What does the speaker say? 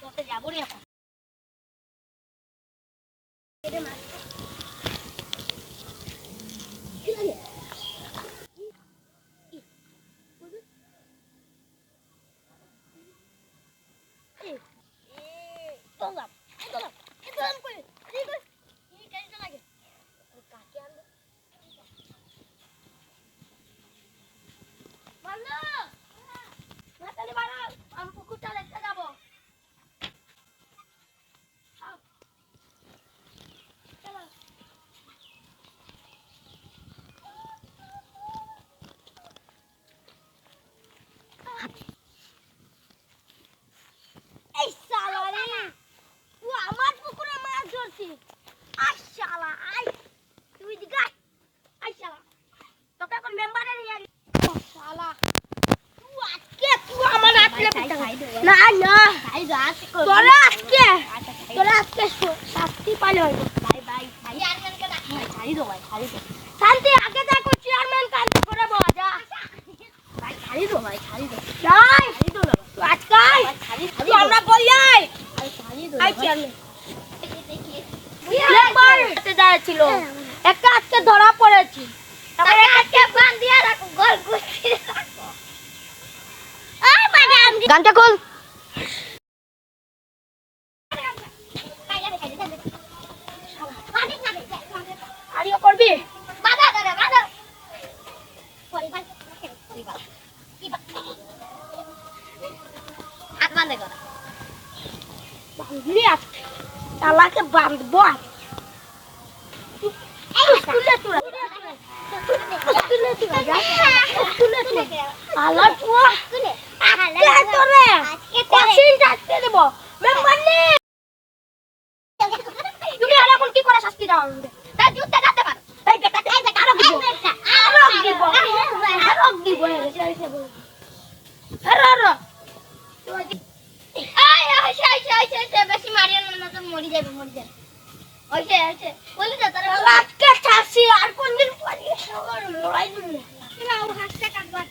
বসে যাবো রে এখন। এই শালা রে, তুই আমার পুকুরে মাছ ধরছিস? আই শালা আই, তুই দিগা আই শালা, তোকে এখন মেম্বারে নিয়ে আই। ও শালা, তুই আমার আটলে না না তোরা আজকে শাস্তি পাইলে হইব। ভাই ভাই ভাই চেয়ারম্যানকে ডাক, ছাড়ি দো ভাই, ছাড়ি দো। শান্তি আগে দেখো চেয়ারম্যান কাজ করে বাজা। ভাই ছাড়ি দো ভাই, ছাড়ি দো। যাই ছাড়ি দো না তুই আজকাল ছাড়ি তুই আমরা বল যাই। আই ছাড়ি দো আই চেয়ারম্যান একবার হাতে দাঁড়িয়েছিল, একটা আজকে ধরা পড়েছি। তারপরে আজকে বান দিয়া রাখো, গোল গুছি রাখো। এই ম্যাডাম গানটা খোল। আরিও করবি বাধা দাদা বাধা পরিবার পরিবার কি হাত বাঁধে করা বাঁধলি আজ তালাকে বাঁধবো আজ স্কুলে তোরা স্কুলে তোরা যা স্কুলে তোরা আলা পুয়া স্কুলে আজকে তোরে কোচিং যাচ্ছে দেব মেম্বার নে তুমি আর এখন কি করে শাস্তি দাও তা যুদ্ধ করতে পারো এই বেটা এই বেটা আরো দিব আরো দিব এসে বল আরো আই বেশি মারিও না তো মরি যাবে ওইসে বলি তো তোরা আজকে ছাসি আর কোনদিন পরে সবার লড়াই দিবি না হাসতে কাটবা